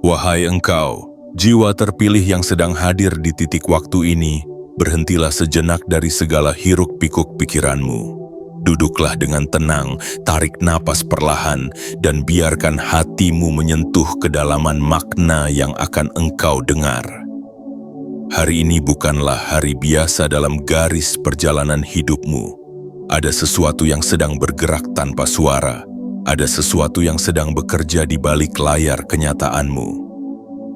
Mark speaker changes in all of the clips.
Speaker 1: Wahai engkau, jiwa terpilih yang sedang hadir di titik waktu ini, berhentilah sejenak dari segala hiruk-pikuk pikiranmu. Duduklah dengan tenang, tarik napas perlahan, dan biarkan hatimu menyentuh kedalaman makna yang akan engkau dengar. Hari ini bukanlah hari biasa dalam garis perjalanan hidupmu. Ada sesuatu yang sedang bergerak tanpa suara. Ada sesuatu yang sedang bekerja di balik layar kenyataanmu.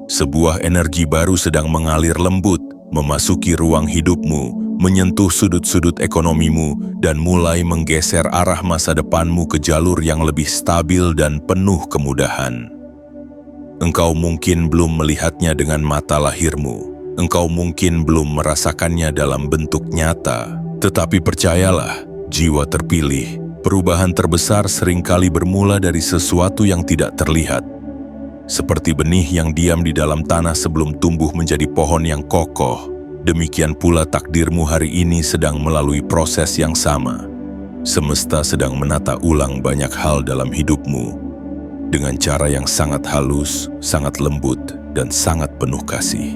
Speaker 1: Sebuah energi baru sedang mengalir lembut, memasuki ruang hidupmu, menyentuh sudut-sudut ekonomimu, dan mulai menggeser arah masa depanmu ke jalur yang lebih stabil dan penuh kemudahan. Engkau mungkin belum melihatnya dengan mata lahirmu. Engkau mungkin belum merasakannya dalam bentuk nyata. Tetapi percayalah, jiwa terpilih, perubahan terbesar seringkali bermula dari sesuatu yang tidak terlihat. Seperti benih yang diam di dalam tanah sebelum tumbuh menjadi pohon yang kokoh, demikian pula takdirmu hari ini sedang melalui proses yang sama. Semesta sedang menata ulang banyak hal dalam hidupmu, dengan cara yang sangat halus, sangat lembut, dan sangat penuh kasih.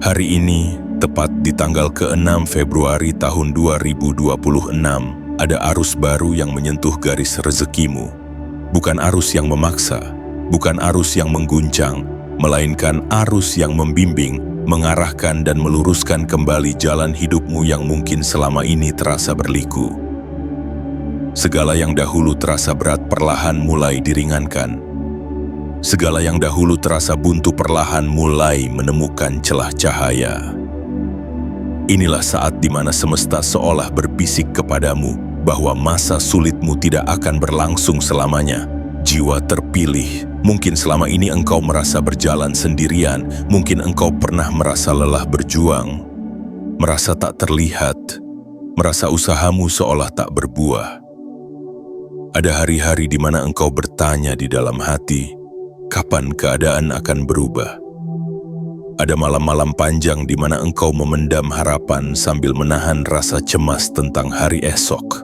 Speaker 1: Hari ini, tepat di tanggal ke-6 Februari tahun 2026, ada arus baru yang menyentuh garis rezekimu. Bukan arus yang memaksa, bukan arus yang mengguncang, melainkan arus yang membimbing, mengarahkan dan meluruskan kembali jalan hidupmu yang mungkin selama ini terasa berliku. Segala yang dahulu terasa berat perlahan mulai diringankan. Segala yang dahulu terasa buntu perlahan mulai menemukan celah cahaya. Inilah saat di mana semesta seolah berbisik kepadamu bahwa masa sulitmu tidak akan berlangsung selamanya. Jiwa terpilih, mungkin selama ini engkau merasa berjalan sendirian, mungkin engkau pernah merasa lelah berjuang, merasa tak terlihat, merasa usahamu seolah tak berbuah. Ada hari-hari di mana engkau bertanya di dalam hati, kapan keadaan akan berubah? Ada malam-malam panjang di mana engkau memendam harapan sambil menahan rasa cemas tentang hari esok.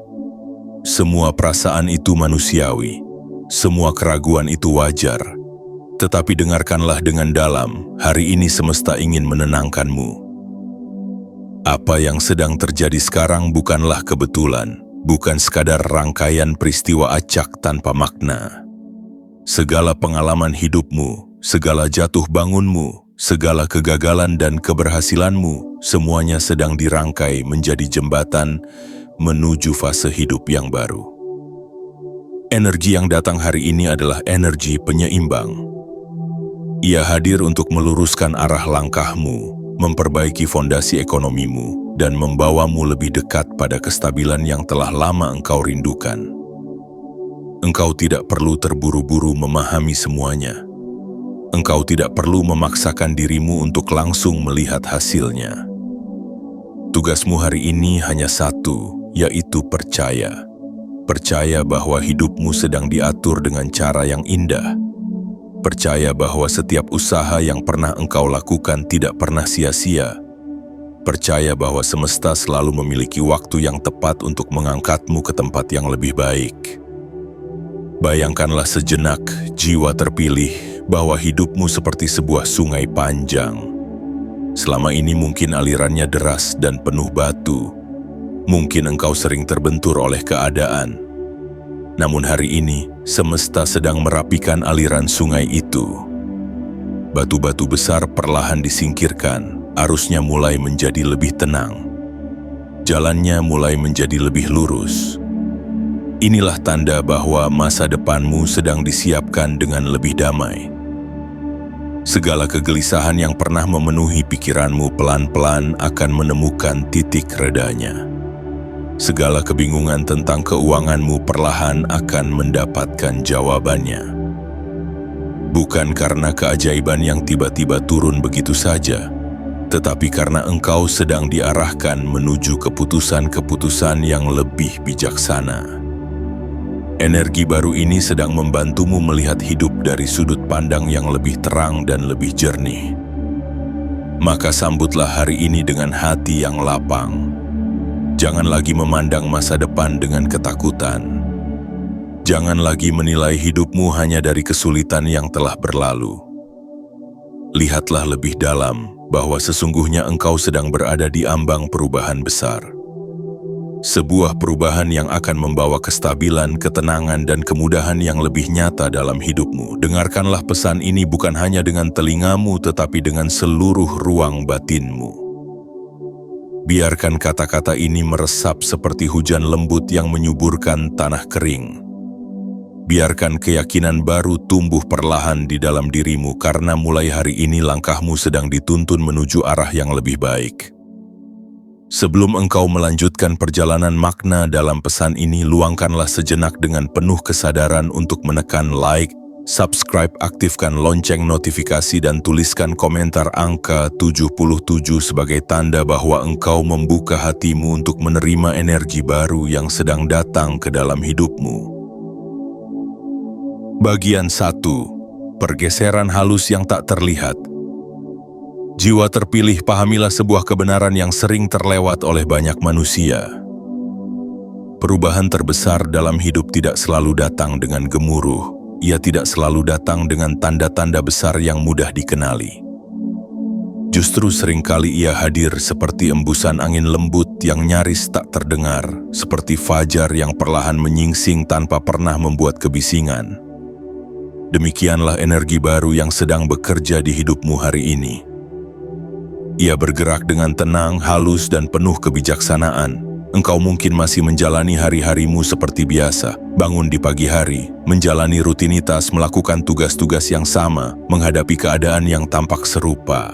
Speaker 1: Semua perasaan itu manusiawi, semua keraguan itu wajar. Tetapi dengarkanlah dengan dalam, hari ini semesta ingin menenangkanmu. Apa yang sedang terjadi sekarang bukanlah kebetulan, bukan sekadar rangkaian peristiwa acak tanpa makna. Segala pengalaman hidupmu, segala jatuh bangunmu, segala kegagalan dan keberhasilanmu, semuanya sedang dirangkai menjadi jembatan menuju fase hidup yang baru. Energi yang datang hari ini adalah energi penyeimbang. Ia hadir untuk meluruskan arah langkahmu, memperbaiki fondasi ekonomimu, dan membawamu lebih dekat pada kestabilan yang telah lama engkau rindukan. Engkau tidak perlu terburu-buru memahami semuanya. Engkau tidak perlu memaksakan dirimu untuk langsung melihat hasilnya. Tugasmu hari ini hanya satu, yaitu percaya. Percaya bahwa hidupmu sedang diatur dengan cara yang indah. Percaya bahwa setiap usaha yang pernah engkau lakukan tidak pernah sia-sia. Percaya bahwa semesta selalu memiliki waktu yang tepat untuk mengangkatmu ke tempat yang lebih baik. Bayangkanlah sejenak, jiwa terpilih, bahwa hidupmu seperti sebuah sungai panjang. Selama ini mungkin alirannya deras dan penuh batu. Mungkin engkau sering terbentur oleh keadaan. Namun hari ini, semesta sedang merapikan aliran sungai itu. Batu-batu besar perlahan disingkirkan, arusnya mulai menjadi lebih tenang. Jalannya mulai menjadi lebih lurus. Inilah tanda bahwa masa depanmu sedang disiapkan dengan lebih damai. Segala kegelisahan yang pernah memenuhi pikiranmu pelan-pelan akan menemukan titik redanya. Segala kebingungan tentang keuanganmu perlahan akan mendapatkan jawabannya. Bukan karena keajaiban yang tiba-tiba turun begitu saja, tetapi karena engkau sedang diarahkan menuju keputusan-keputusan yang lebih bijaksana. Energi baru ini sedang membantumu melihat hidup dari sudut pandang yang lebih terang dan lebih jernih. Maka sambutlah hari ini dengan hati yang lapang. Jangan lagi memandang masa depan dengan ketakutan. Jangan lagi menilai hidupmu hanya dari kesulitan yang telah berlalu. Lihatlah lebih dalam bahwa sesungguhnya engkau sedang berada di ambang perubahan besar. Sebuah perubahan yang akan membawa kestabilan, ketenangan, dan kemudahan yang lebih nyata dalam hidupmu. Dengarkanlah pesan ini bukan hanya dengan telingamu, tetapi dengan seluruh ruang batinmu. Biarkan kata-kata ini meresap seperti hujan lembut yang menyuburkan tanah kering. Biarkan keyakinan baru tumbuh perlahan di dalam dirimu, karena mulai hari ini langkahmu sedang dituntun menuju arah yang lebih baik. Sebelum engkau melanjutkan perjalanan makna dalam pesan ini, luangkanlah sejenak dengan penuh kesadaran untuk menekan like, subscribe, aktifkan lonceng notifikasi, dan tuliskan komentar angka 77 sebagai tanda bahwa engkau membuka hatimu untuk menerima energi baru yang sedang datang ke dalam hidupmu. Bagian 1. Pergeseran halus yang tak terlihat. Jiwa terpilih, pahamilah sebuah kebenaran yang sering terlewat oleh banyak manusia. Perubahan terbesar dalam hidup tidak selalu datang dengan gemuruh. Ia tidak selalu datang dengan tanda-tanda besar yang mudah dikenali. Justru seringkali ia hadir seperti embusan angin lembut yang nyaris tak terdengar, seperti fajar yang perlahan menyingsing tanpa pernah membuat kebisingan. Demikianlah energi baru yang sedang bekerja di hidupmu hari ini. Ia bergerak dengan tenang, halus, dan penuh kebijaksanaan. Engkau mungkin masih menjalani hari-harimu seperti biasa, bangun di pagi hari, menjalani rutinitas, melakukan tugas-tugas yang sama, menghadapi keadaan yang tampak serupa.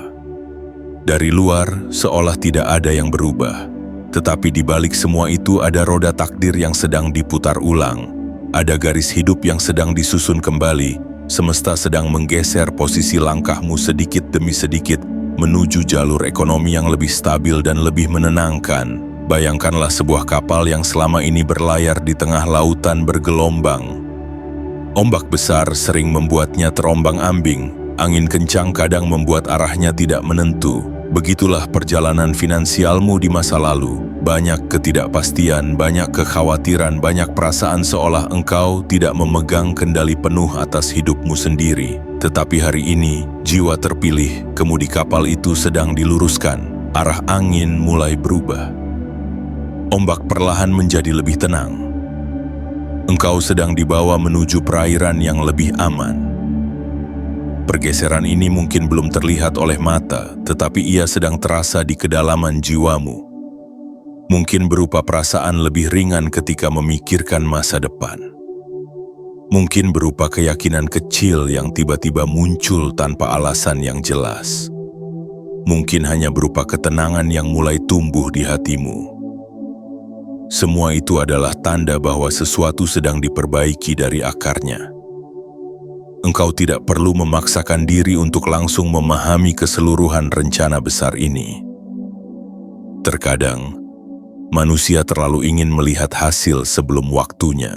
Speaker 1: Dari luar, seolah tidak ada yang berubah. Tetapi di balik semua itu ada roda takdir yang sedang diputar ulang. Ada garis hidup yang sedang disusun kembali. Semesta sedang menggeser posisi langkahmu sedikit demi sedikit, menuju jalur ekonomi yang lebih stabil dan lebih menenangkan. Bayangkanlah sebuah kapal yang selama ini berlayar di tengah lautan bergelombang. Ombak besar sering membuatnya terombang-ambing, angin kencang kadang membuat arahnya tidak menentu. Begitulah perjalanan finansialmu di masa lalu. Banyak ketidakpastian, banyak kekhawatiran, banyak perasaan seolah engkau tidak memegang kendali penuh atas hidupmu sendiri. Tetapi hari ini, jiwa terpilih, kemudi kapal itu sedang diluruskan. Arah angin mulai berubah. Ombak perlahan menjadi lebih tenang. Engkau sedang dibawa menuju perairan yang lebih aman. Pergeseran ini mungkin belum terlihat oleh mata, tetapi ia sedang terasa di kedalaman jiwamu. Mungkin berupa perasaan lebih ringan ketika memikirkan masa depan. Mungkin berupa keyakinan kecil yang tiba-tiba muncul tanpa alasan yang jelas. Mungkin hanya berupa ketenangan yang mulai tumbuh di hatimu. Semua itu adalah tanda bahwa sesuatu sedang diperbaiki dari akarnya. Engkau tidak perlu memaksakan diri untuk langsung memahami keseluruhan rencana besar ini. Terkadang, manusia terlalu ingin melihat hasil sebelum waktunya.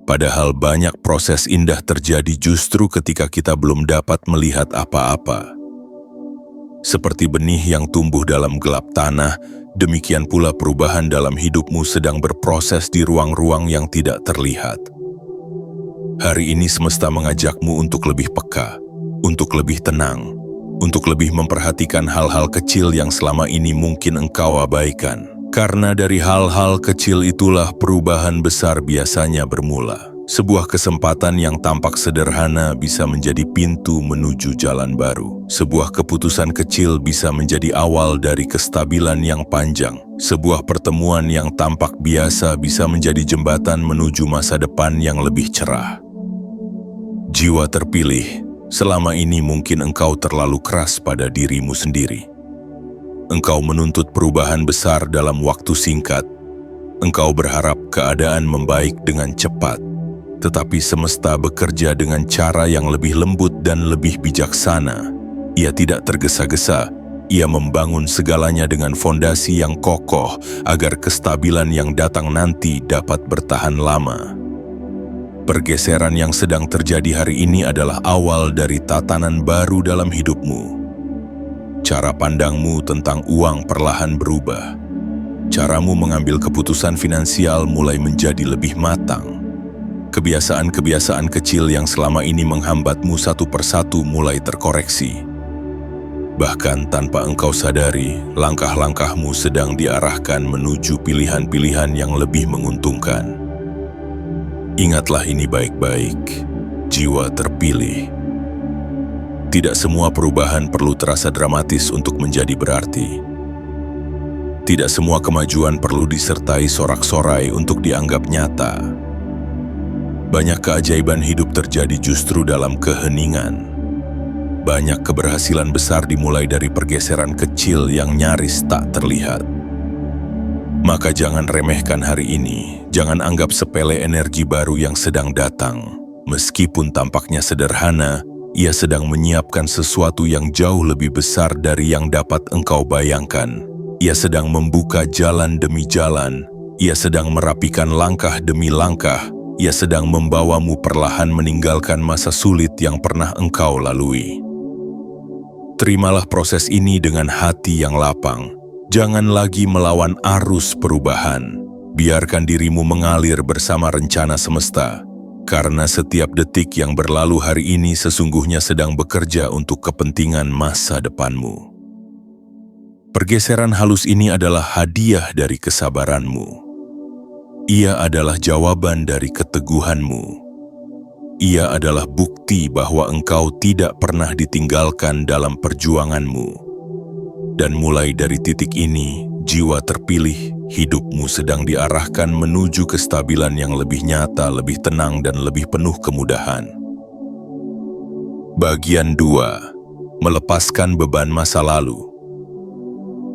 Speaker 1: Padahal banyak proses indah terjadi justru ketika kita belum dapat melihat apa-apa. Seperti benih yang tumbuh dalam gelap tanah, demikian pula perubahan dalam hidupmu sedang berproses di ruang-ruang yang tidak terlihat. Hari ini semesta mengajakmu untuk lebih peka, untuk lebih tenang, untuk lebih memperhatikan hal-hal kecil yang selama ini mungkin engkau abaikan. Karena dari hal-hal kecil itulah perubahan besar biasanya bermula. Sebuah kesempatan yang tampak sederhana bisa menjadi pintu menuju jalan baru. Sebuah keputusan kecil bisa menjadi awal dari kestabilan yang panjang. Sebuah pertemuan yang tampak biasa bisa menjadi jembatan menuju masa depan yang lebih cerah. Jiwa terpilih, selama ini mungkin engkau terlalu keras pada dirimu sendiri. Engkau menuntut perubahan besar dalam waktu singkat. Engkau berharap keadaan membaik dengan cepat. Tetapi semesta bekerja dengan cara yang lebih lembut dan lebih bijaksana. Ia tidak tergesa-gesa. Ia membangun segalanya dengan fondasi yang kokoh agar kestabilan yang datang nanti dapat bertahan lama. Pergeseran yang sedang terjadi hari ini adalah awal dari tatanan baru dalam hidupmu. Cara pandangmu tentang uang perlahan berubah. Caramu mengambil keputusan finansial mulai menjadi lebih matang. Kebiasaan-kebiasaan kecil yang selama ini menghambatmu satu persatu mulai terkoreksi. Bahkan tanpa engkau sadari, langkah-langkahmu sedang diarahkan menuju pilihan-pilihan yang lebih menguntungkan. Ingatlah ini baik-baik, jiwa terpilih. Tidak semua perubahan perlu terasa dramatis untuk menjadi berarti. Tidak semua kemajuan perlu disertai sorak-sorai untuk dianggap nyata. Banyak keajaiban hidup terjadi justru dalam keheningan. Banyak keberhasilan besar dimulai dari pergeseran kecil yang nyaris tak terlihat. Maka jangan remehkan hari ini, jangan anggap sepele energi baru yang sedang datang. Meskipun tampaknya sederhana, ia sedang menyiapkan sesuatu yang jauh lebih besar dari yang dapat engkau bayangkan. Ia sedang membuka jalan demi jalan, ia sedang merapikan langkah demi langkah, ia sedang membawamu perlahan meninggalkan masa sulit yang pernah engkau lalui. Terimalah proses ini dengan hati yang lapang. Jangan lagi melawan arus perubahan. Biarkan dirimu mengalir bersama rencana semesta. Karena setiap detik yang berlalu hari ini sesungguhnya sedang bekerja untuk kepentingan masa depanmu. Pergeseran halus ini adalah hadiah dari kesabaranmu. Ia adalah jawaban dari keteguhanmu. Ia adalah bukti bahwa engkau tidak pernah ditinggalkan dalam perjuanganmu. Dan mulai dari titik ini, jiwa terpilih, hidupmu sedang diarahkan menuju kestabilan yang lebih nyata, lebih tenang, dan lebih penuh kemudahan. Bagian 2. Melepaskan beban masa lalu.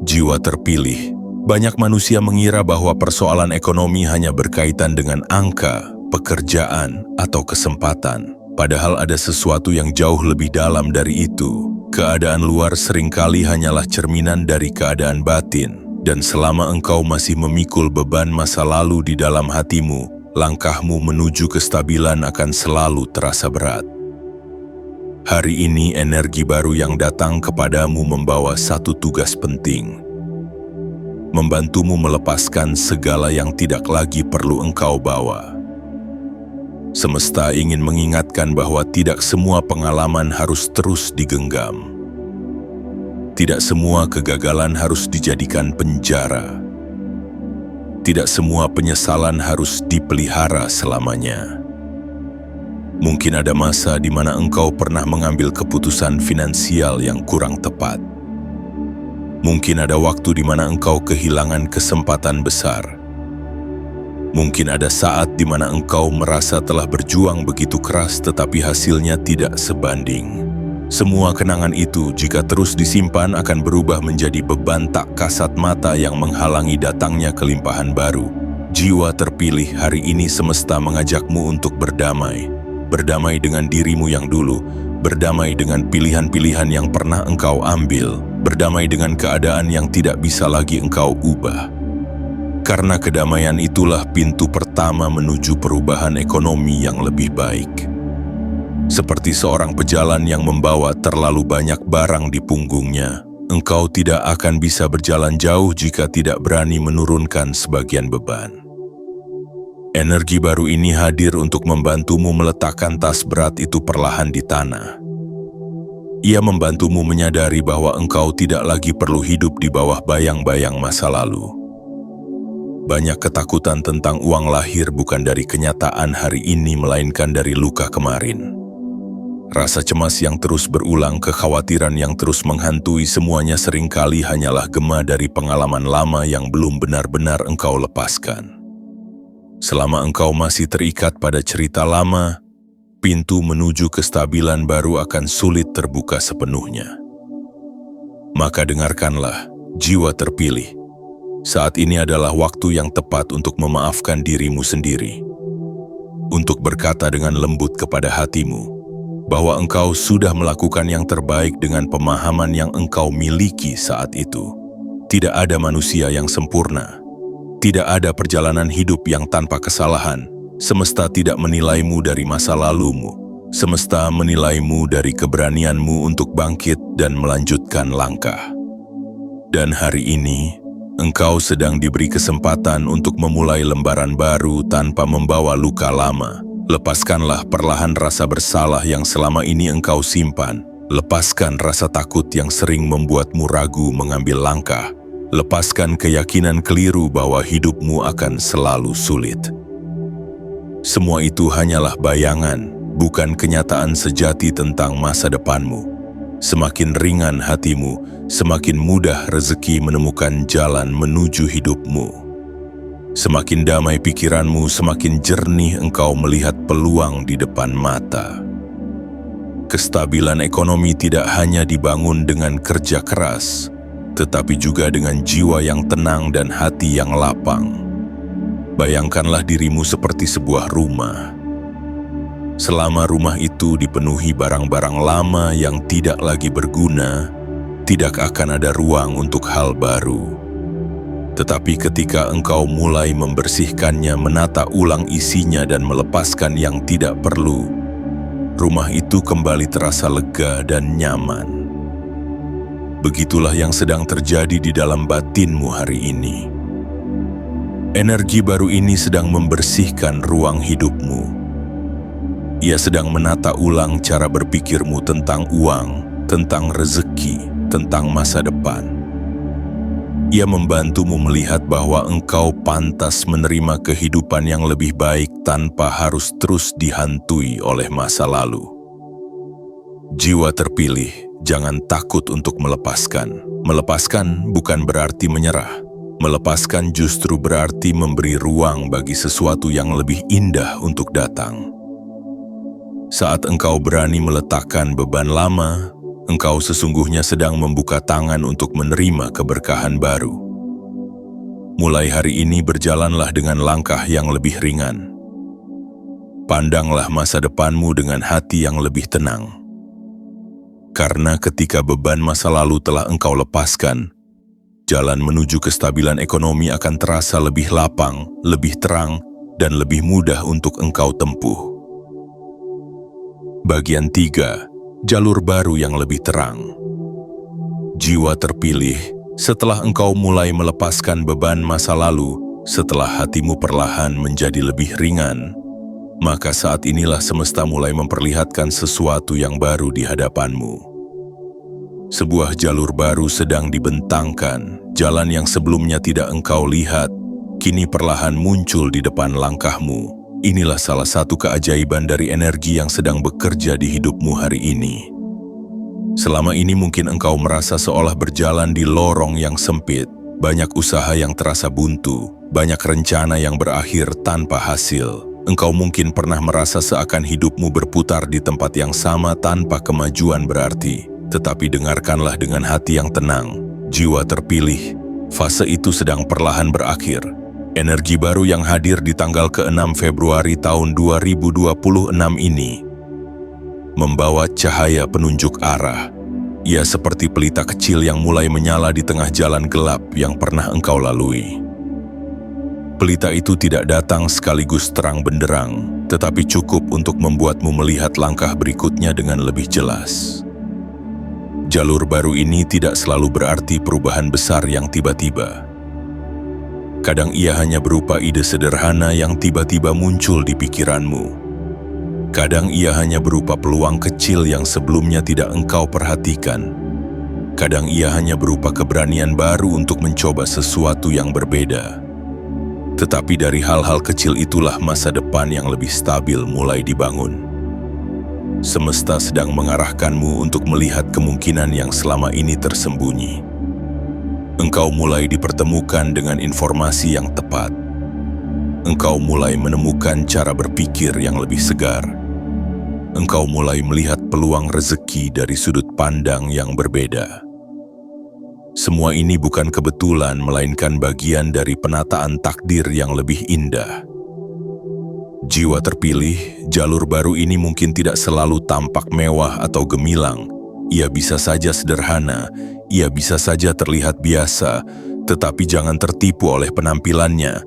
Speaker 1: Jiwa terpilih, banyak manusia mengira bahwa persoalan ekonomi hanya berkaitan dengan angka, pekerjaan, atau kesempatan. Padahal ada sesuatu yang jauh lebih dalam dari itu. Keadaan luar seringkali hanyalah cerminan dari keadaan batin. Dan selama engkau masih memikul beban masa lalu di dalam hatimu, langkahmu menuju kestabilan akan selalu terasa berat. Hari ini energi baru yang datang kepadamu membawa satu tugas penting. Membantumu melepaskan segala yang tidak lagi perlu engkau bawa. Semesta ingin mengingatkan bahwa tidak semua pengalaman harus terus digenggam. Tidak semua kegagalan harus dijadikan penjara. Tidak semua penyesalan harus dipelihara selamanya. Mungkin ada masa di mana engkau pernah mengambil keputusan finansial yang kurang tepat. Mungkin ada waktu di mana engkau kehilangan kesempatan besar. Mungkin ada saat di mana engkau merasa telah berjuang begitu keras tetapi hasilnya tidak sebanding. Semua kenangan itu jika terus disimpan akan berubah menjadi beban tak kasat mata yang menghalangi datangnya kelimpahan baru. Jiwa terpilih, hari ini semesta mengajakmu untuk berdamai. Berdamai dengan dirimu yang dulu, berdamai dengan pilihan-pilihan yang pernah engkau ambil, berdamai dengan keadaan yang tidak bisa lagi engkau ubah. Karena kedamaian itulah pintu pertama menuju perubahan ekonomi yang lebih baik. Seperti seorang pejalan yang membawa terlalu banyak barang di punggungnya, engkau tidak akan bisa berjalan jauh jika tidak berani menurunkan sebagian beban. Energi baru ini hadir untuk membantumu meletakkan tas berat itu perlahan di tanah. Ia membantumu menyadari bahwa engkau tidak lagi perlu hidup di bawah bayang-bayang masa lalu. Banyak ketakutan tentang uang lahir bukan dari kenyataan hari ini melainkan dari luka kemarin. Rasa cemas yang terus berulang, kekhawatiran yang terus menghantui, semuanya seringkali hanyalah gema dari pengalaman lama yang belum benar-benar engkau lepaskan. Selama engkau masih terikat pada cerita lama, pintu menuju kestabilan baru akan sulit terbuka sepenuhnya. Maka dengarkanlah, jiwa terpilih. Saat ini adalah waktu yang tepat untuk memaafkan dirimu sendiri. Untuk berkata dengan lembut kepada hatimu, bahwa engkau sudah melakukan yang terbaik dengan pemahaman yang engkau miliki saat itu. Tidak ada manusia yang sempurna. Tidak ada perjalanan hidup yang tanpa kesalahan. Semesta tidak menilaimu dari masa lalumu. Semesta menilaimu dari keberanianmu untuk bangkit dan melanjutkan langkah. Dan hari ini, engkau sedang diberi kesempatan untuk memulai lembaran baru tanpa membawa luka lama. Lepaskanlah perlahan rasa bersalah yang selama ini engkau simpan. Lepaskan rasa takut yang sering membuatmu ragu mengambil langkah. Lepaskan keyakinan keliru bahwa hidupmu akan selalu sulit. Semua itu hanyalah bayangan, bukan kenyataan sejati tentang masa depanmu. Semakin ringan hatimu, semakin mudah rezeki menemukan jalan menuju hidupmu. Semakin damai pikiranmu, semakin jernih engkau melihat peluang di depan mata. Kestabilan ekonomi tidak hanya dibangun dengan kerja keras, tetapi juga dengan jiwa yang tenang dan hati yang lapang. Bayangkanlah dirimu seperti sebuah rumah. Selama rumah itu dipenuhi barang-barang lama yang tidak lagi berguna, tidak akan ada ruang untuk hal baru. Tetapi ketika engkau mulai membersihkannya, menata ulang isinya dan melepaskan yang tidak perlu, rumah itu kembali terasa lega dan nyaman. Begitulah yang sedang terjadi di dalam batinmu hari ini. Energi baru ini sedang membersihkan ruang hidupmu. Ia sedang menata ulang cara berpikirmu tentang uang, tentang rezeki, tentang masa depan. Ia membantumu melihat bahwa engkau pantas menerima kehidupan yang lebih baik tanpa harus terus dihantui oleh masa lalu. Jiwa terpilih, jangan takut untuk melepaskan. Melepaskan bukan berarti menyerah. Melepaskan justru berarti memberi ruang bagi sesuatu yang lebih indah untuk datang. Saat engkau berani meletakkan beban lama, engkau sesungguhnya sedang membuka tangan untuk menerima keberkahan baru. Mulai hari ini berjalanlah dengan langkah yang lebih ringan. Pandanglah masa depanmu dengan hati yang lebih tenang. Karena ketika beban masa lalu telah engkau lepaskan, jalan menuju kestabilan ekonomi akan terasa lebih lapang, lebih terang, dan lebih mudah untuk engkau tempuh. Bagian 3. Jalur baru yang lebih terang. Jiwa terpilih, setelah engkau mulai melepaskan beban masa lalu, setelah hatimu perlahan menjadi lebih ringan, maka saat inilah semesta mulai memperlihatkan sesuatu yang baru di hadapanmu. Sebuah jalur baru sedang dibentangkan, jalan yang sebelumnya tidak engkau lihat, kini perlahan muncul di depan langkahmu. Inilah salah satu keajaiban dari energi yang sedang bekerja di hidupmu hari ini. Selama ini mungkin engkau merasa seolah berjalan di lorong yang sempit, banyak usaha yang terasa buntu, banyak rencana yang berakhir tanpa hasil. Engkau mungkin pernah merasa seakan hidupmu berputar di tempat yang sama tanpa kemajuan berarti. Tetapi dengarkanlah dengan hati yang tenang, jiwa terpilih, fase itu sedang perlahan berakhir. Energi baru yang hadir di tanggal ke-6 Februari tahun 2026 ini membawa cahaya penunjuk arah. Ia seperti pelita kecil yang mulai menyala di tengah jalan gelap yang pernah engkau lalui. Pelita itu tidak datang sekaligus terang benderang, tetapi cukup untuk membuatmu melihat langkah berikutnya dengan lebih jelas. Jalur baru ini tidak selalu berarti perubahan besar yang tiba-tiba. Kadang ia hanya berupa ide sederhana yang tiba-tiba muncul di pikiranmu. Kadang ia hanya berupa peluang kecil yang sebelumnya tidak engkau perhatikan. Kadang ia hanya berupa keberanian baru untuk mencoba sesuatu yang berbeda. Tetapi dari hal-hal kecil itulah masa depan yang lebih stabil mulai dibangun. Semesta sedang mengarahkanmu untuk melihat kemungkinan yang selama ini tersembunyi. Engkau mulai dipertemukan dengan informasi yang tepat. Engkau mulai menemukan cara berpikir yang lebih segar. Engkau mulai melihat peluang rezeki dari sudut pandang yang berbeda. Semua ini bukan kebetulan, melainkan bagian dari penataan takdir yang lebih indah. Jiwa terpilih, jalur baru ini mungkin tidak selalu tampak mewah atau gemilang. Ia bisa saja sederhana, ia bisa saja terlihat biasa, tetapi jangan tertipu oleh penampilannya.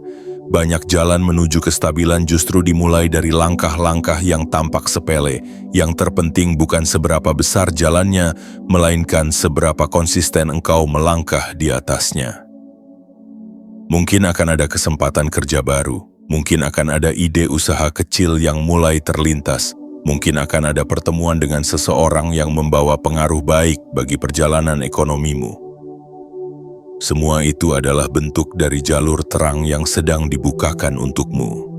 Speaker 1: Banyak jalan menuju kestabilan justru dimulai dari langkah-langkah yang tampak sepele. Yang terpenting bukan seberapa besar jalannya, melainkan seberapa konsisten engkau melangkah di atasnya. Mungkin akan ada kesempatan kerja baru, Mungkin akan ada ide usaha kecil yang mulai terlintas. Mungkin akan ada pertemuan dengan seseorang yang membawa pengaruh baik bagi perjalanan ekonomimu. Semua itu adalah bentuk dari jalur terang yang sedang dibukakan untukmu.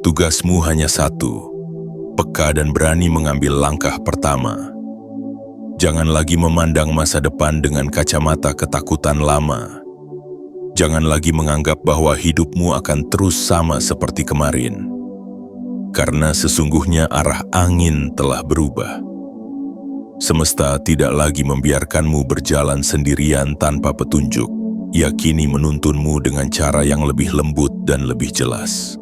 Speaker 1: Tugasmu hanya satu, peka dan berani mengambil langkah pertama. Jangan lagi memandang masa depan dengan kacamata ketakutan lama. Jangan lagi menganggap bahwa hidupmu akan terus sama seperti kemarin. Karena sesungguhnya arah angin telah berubah. Semesta tidak lagi membiarkanmu berjalan sendirian tanpa petunjuk. Ia kini menuntunmu dengan cara yang lebih lembut dan lebih jelas.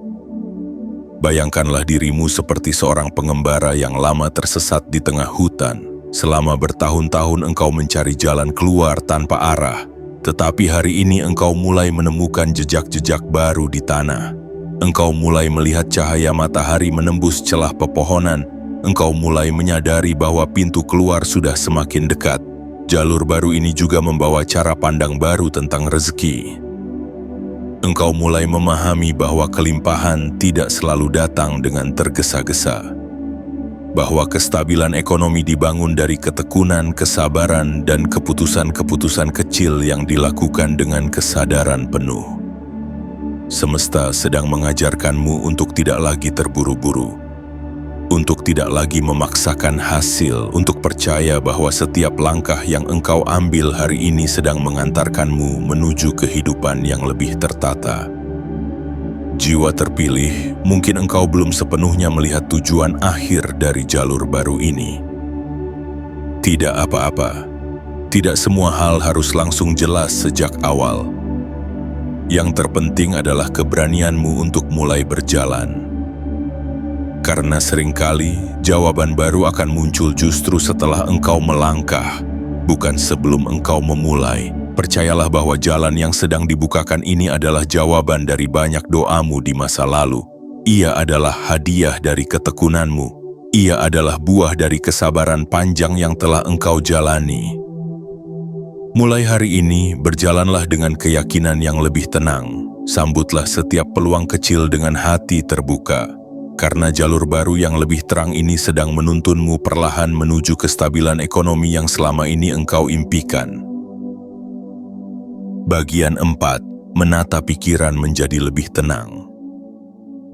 Speaker 1: Bayangkanlah dirimu seperti seorang pengembara yang lama tersesat di tengah hutan. Selama bertahun-tahun engkau mencari jalan keluar tanpa arah. Tetapi hari ini engkau mulai menemukan jejak-jejak baru di tanah. Engkau mulai melihat cahaya matahari menembus celah pepohonan. Engkau mulai menyadari bahwa pintu keluar sudah semakin dekat. Jalur baru ini juga membawa cara pandang baru tentang rezeki. Engkau mulai memahami bahwa kelimpahan tidak selalu datang dengan tergesa-gesa. Bahwa kestabilan ekonomi dibangun dari ketekunan, kesabaran, dan keputusan-keputusan kecil yang dilakukan dengan kesadaran penuh. Semesta sedang mengajarkanmu untuk tidak lagi terburu-buru, untuk tidak lagi memaksakan hasil, untuk percaya bahwa setiap langkah yang engkau ambil hari ini sedang mengantarkanmu menuju kehidupan yang lebih tertata. Jiwa terpilih, mungkin engkau belum sepenuhnya melihat tujuan akhir dari jalur baru ini. Tidak apa-apa, tidak semua hal harus langsung jelas sejak awal. Yang terpenting adalah keberanianmu untuk mulai berjalan. Karena seringkali jawaban baru akan muncul justru setelah engkau melangkah, bukan sebelum engkau memulai. Percayalah bahwa jalan yang sedang dibukakan ini adalah jawaban dari banyak doamu di masa lalu. Ia adalah hadiah dari ketekunanmu. Ia adalah buah dari kesabaran panjang yang telah engkau jalani. Mulai hari ini, berjalanlah dengan keyakinan yang lebih tenang. Sambutlah setiap peluang kecil dengan hati terbuka. Karena jalur baru yang lebih terang ini sedang menuntunmu perlahan menuju kestabilan ekonomi yang selama ini engkau impikan. Bagian 4. Menata pikiran menjadi lebih tenang.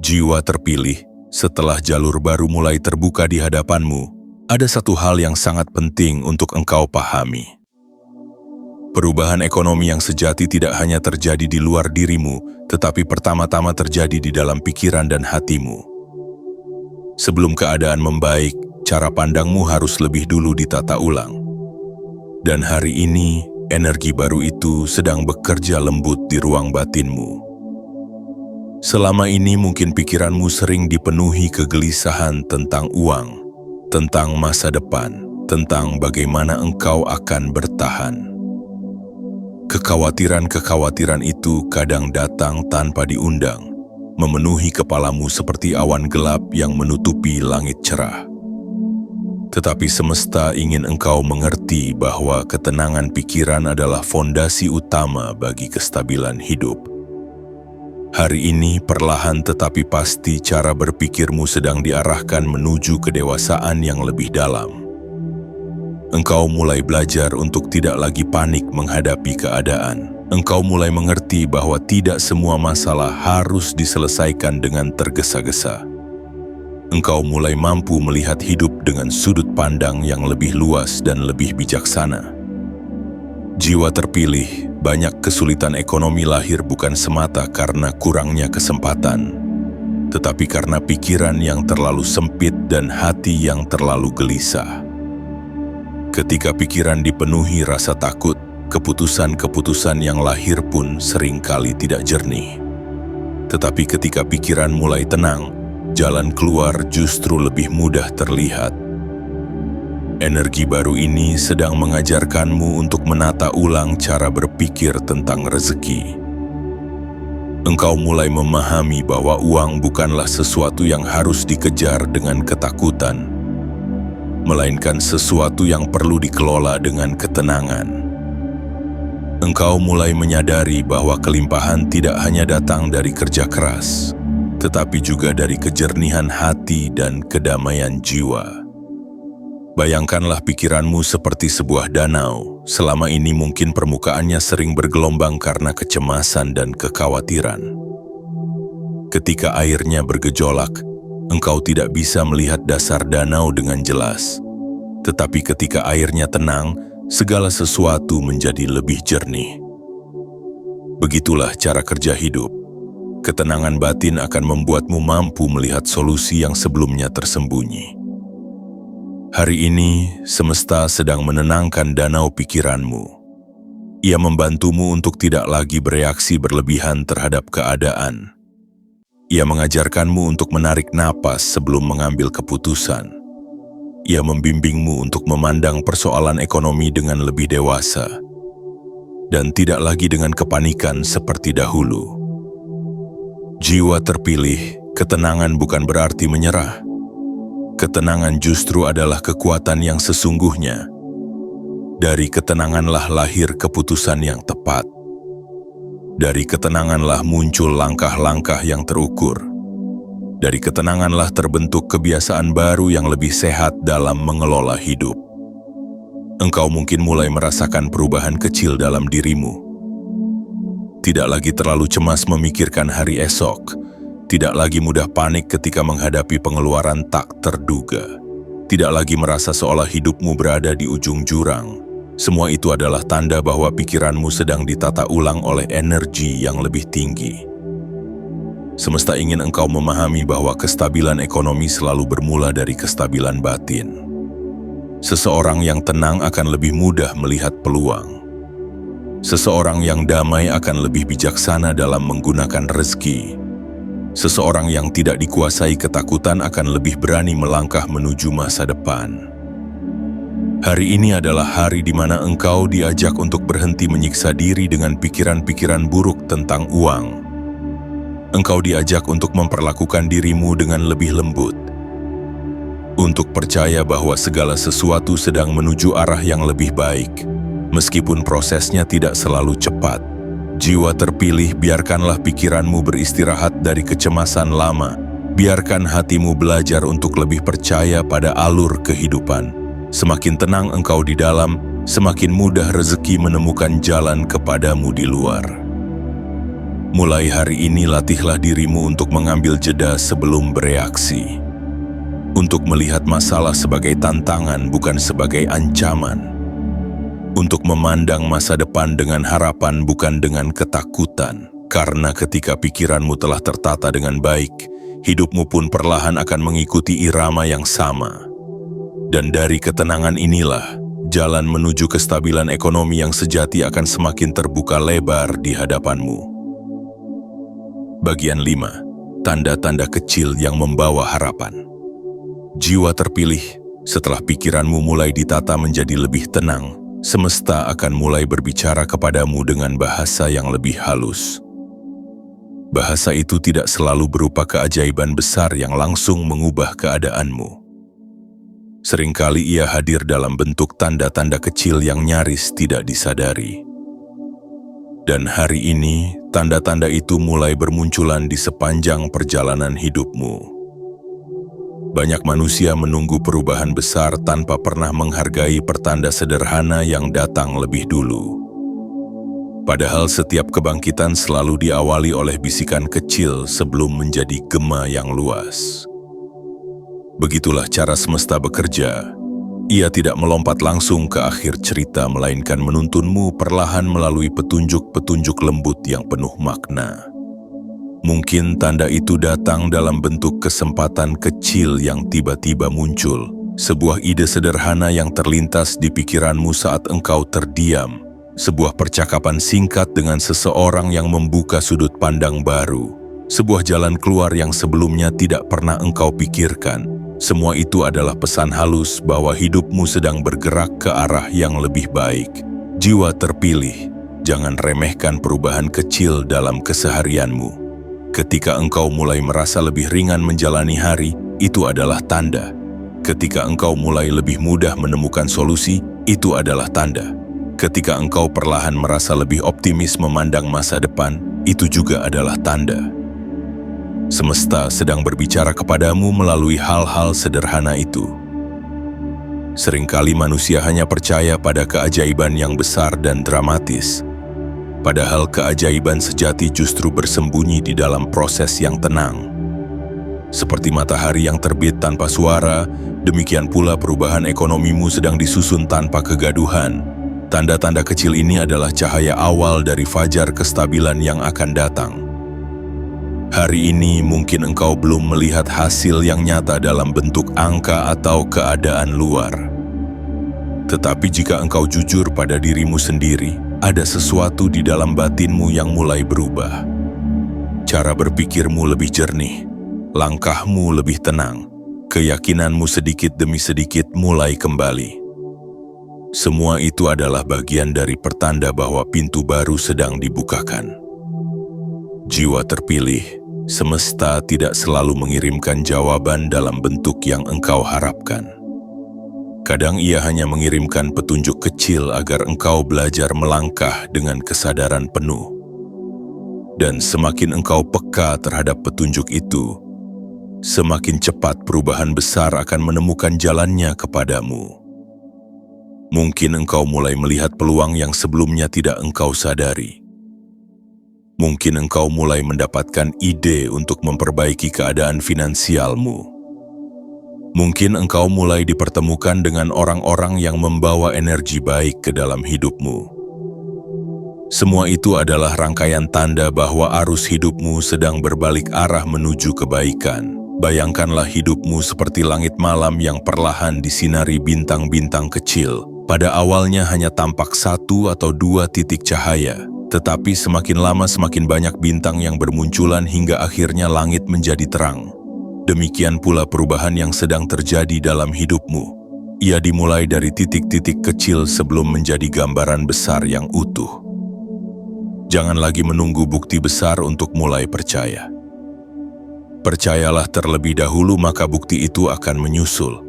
Speaker 1: Jiwa terpilih, setelah jalur baru mulai terbuka di hadapanmu, ada satu hal yang sangat penting untuk engkau pahami. Perubahan ekonomi yang sejati tidak hanya terjadi di luar dirimu, tetapi pertama-tama terjadi di dalam pikiran dan hatimu. Sebelum keadaan membaik, cara pandangmu harus lebih dulu ditata ulang. Dan hari ini, energi baru itu sedang bekerja lembut di ruang batinmu. Selama ini mungkin pikiranmu sering dipenuhi kegelisahan tentang uang, tentang masa depan, tentang bagaimana engkau akan bertahan. Kekhawatiran-kekhawatiran itu kadang datang tanpa diundang, memenuhi kepalamu seperti awan gelap yang menutupi langit cerah. Tetapi semesta ingin engkau mengerti bahwa ketenangan pikiran adalah fondasi utama bagi kestabilan hidup. Hari ini perlahan tetapi pasti cara berpikirmu sedang diarahkan menuju kedewasaan yang lebih dalam. Engkau mulai belajar untuk tidak lagi panik menghadapi keadaan. Engkau mulai mengerti bahwa tidak semua masalah harus diselesaikan dengan tergesa-gesa. Engkau mulai mampu melihat hidup dengan sudut pandang yang lebih luas dan lebih bijaksana. Jiwa terpilih, banyak kesulitan ekonomi lahir bukan semata karena kurangnya kesempatan, tetapi karena pikiran yang terlalu sempit dan hati yang terlalu gelisah. Ketika pikiran dipenuhi rasa takut, keputusan-keputusan yang lahir pun seringkali tidak jernih. Tetapi ketika pikiran mulai tenang, jalan keluar justru lebih mudah terlihat. Energi baru ini sedang mengajarkanmu untuk menata ulang cara berpikir tentang rezeki. Engkau mulai memahami bahwa uang bukanlah sesuatu yang harus dikejar dengan ketakutan, melainkan sesuatu yang perlu dikelola dengan ketenangan. engkau mulai menyadari bahwa kelimpahan tidak hanya datang dari kerja keras, tetapi juga dari kejernihan hati dan kedamaian jiwa. Bayangkanlah pikiranmu seperti sebuah danau. Selama ini mungkin permukaannya sering bergelombang karena kecemasan dan kekhawatiran. Ketika airnya bergejolak, engkau tidak bisa melihat dasar danau dengan jelas. Tetapi ketika airnya tenang, segala sesuatu menjadi lebih jernih. Begitulah cara kerja hidup. Ketenangan batin akan membuatmu mampu melihat solusi yang sebelumnya tersembunyi. Hari ini, semesta sedang menenangkan danau pikiranmu. Ia membantumu untuk tidak lagi bereaksi berlebihan terhadap keadaan. Ia mengajarkanmu untuk menarik napas sebelum mengambil keputusan. Ia membimbingmu untuk memandang persoalan ekonomi dengan lebih dewasa, dan tidak lagi dengan kepanikan seperti dahulu. Jiwa terpilih, ketenangan bukan berarti menyerah. Ketenangan justru adalah kekuatan yang sesungguhnya. Dari ketenanganlah lahir keputusan yang tepat. Dari ketenanganlah muncul langkah-langkah yang terukur. Dari ketenanganlah terbentuk kebiasaan baru yang lebih sehat dalam mengelola hidup. Engkau mungkin mulai merasakan perubahan kecil dalam dirimu. Tidak lagi terlalu cemas memikirkan hari esok. Tidak lagi mudah panik ketika menghadapi pengeluaran tak terduga. Tidak lagi merasa seolah hidupmu berada di ujung jurang. Semua itu adalah tanda bahwa pikiranmu sedang ditata ulang oleh energi yang lebih tinggi. Semesta ingin engkau memahami bahwa kestabilan ekonomi selalu bermula dari kestabilan batin. Seseorang yang tenang akan lebih mudah melihat peluang. Seseorang yang damai akan lebih bijaksana dalam menggunakan rezeki. Seseorang yang tidak dikuasai ketakutan akan lebih berani melangkah menuju masa depan. Hari ini adalah hari di mana engkau diajak untuk berhenti menyiksa diri dengan pikiran-pikiran buruk tentang uang. Engkau diajak untuk memperlakukan dirimu dengan lebih lembut. Untuk percaya bahwa segala sesuatu sedang menuju arah yang lebih baik, meskipun prosesnya tidak selalu cepat. Jiwa terpilih, biarkanlah pikiranmu beristirahat dari kecemasan lama. Biarkan hatimu belajar untuk lebih percaya pada alur kehidupan. Semakin tenang engkau di dalam, semakin mudah rezeki menemukan jalan kepadamu di luar. Mulai hari ini latihlah dirimu untuk mengambil jeda sebelum bereaksi. Untuk melihat masalah sebagai tantangan bukan sebagai ancaman. Untuk memandang masa depan dengan harapan bukan dengan ketakutan. Karena ketika pikiranmu telah tertata dengan baik, hidupmu pun perlahan akan mengikuti irama yang sama. Dan dari ketenangan inilah, jalan menuju kestabilan ekonomi yang sejati akan semakin terbuka lebar di hadapanmu. Bagian 5. Tanda-tanda kecil yang membawa harapan. Jiwa terpilih, setelah pikiranmu mulai ditata menjadi lebih tenang, semesta akan mulai berbicara kepadamu dengan bahasa yang lebih halus. Bahasa itu tidak selalu berupa keajaiban besar yang langsung mengubah keadaanmu. Seringkali ia hadir dalam bentuk tanda-tanda kecil yang nyaris tidak disadari. Dan hari ini, tanda-tanda itu mulai bermunculan di sepanjang perjalanan hidupmu. Banyak manusia menunggu perubahan besar tanpa pernah menghargai pertanda sederhana yang datang lebih dulu. Padahal setiap kebangkitan selalu diawali oleh bisikan kecil sebelum menjadi gema yang luas. Begitulah cara semesta bekerja. Ia tidak melompat langsung ke akhir cerita, melainkan menuntunmu perlahan melalui petunjuk-petunjuk lembut yang penuh makna. Mungkin tanda itu datang dalam bentuk kesempatan kecil yang tiba-tiba muncul, sebuah ide sederhana yang terlintas di pikiranmu saat engkau terdiam, sebuah percakapan singkat dengan seseorang yang membuka sudut pandang baru, sebuah jalan keluar yang sebelumnya tidak pernah engkau pikirkan. Semua itu adalah pesan halus bahwa hidupmu sedang bergerak ke arah yang lebih baik. Jiwa terpilih, jangan remehkan perubahan kecil dalam keseharianmu. Ketika engkau mulai merasa lebih ringan menjalani hari, itu adalah tanda. Ketika engkau mulai lebih mudah menemukan solusi, itu adalah tanda. Ketika engkau perlahan merasa lebih optimis memandang masa depan, itu juga adalah tanda semesta sedang berbicara kepadamu melalui hal-hal sederhana itu. Seringkali manusia hanya percaya pada keajaiban yang besar dan dramatis, padahal keajaiban sejati justru bersembunyi di dalam proses yang tenang. Seperti matahari yang terbit tanpa suara, demikian pula perubahan ekonomimu sedang disusun tanpa kegaduhan. Tanda-tanda kecil ini adalah cahaya awal dari fajar kestabilan yang akan datang. Hari ini mungkin engkau belum melihat hasil yang nyata dalam bentuk angka atau keadaan luar. Tetapi jika engkau jujur pada dirimu sendiri, ada sesuatu di dalam batinmu yang mulai berubah. Cara berpikirmu lebih jernih, langkahmu lebih tenang, keyakinanmu sedikit demi sedikit mulai kembali. Semua itu adalah bagian dari pertanda bahwa pintu baru sedang dibukakan. Jiwa terpilih, semesta tidak selalu mengirimkan jawaban dalam bentuk yang engkau harapkan. Kadang ia hanya mengirimkan petunjuk kecil agar engkau belajar melangkah dengan kesadaran penuh. Dan semakin engkau peka terhadap petunjuk itu, semakin cepat perubahan besar akan menemukan jalannya kepadamu. Mungkin engkau mulai melihat peluang yang sebelumnya tidak engkau sadari. Mungkin engkau mulai mendapatkan ide untuk memperbaiki keadaan finansialmu. Mungkin engkau mulai dipertemukan dengan orang-orang yang membawa energi baik ke dalam hidupmu. Semua itu adalah rangkaian tanda bahwa arus hidupmu sedang berbalik arah menuju kebaikan. Bayangkanlah hidupmu seperti langit malam yang perlahan disinari bintang-bintang kecil. Pada awalnya hanya tampak 1 atau 2 titik cahaya. Tetapi semakin lama semakin banyak bintang yang bermunculan hingga akhirnya langit menjadi terang. Demikian pula perubahan yang sedang terjadi dalam hidupmu. Ia dimulai dari titik-titik kecil sebelum menjadi gambaran besar yang utuh. Jangan lagi menunggu bukti besar untuk mulai percaya. Percayalah terlebih dahulu, maka bukti itu akan menyusul.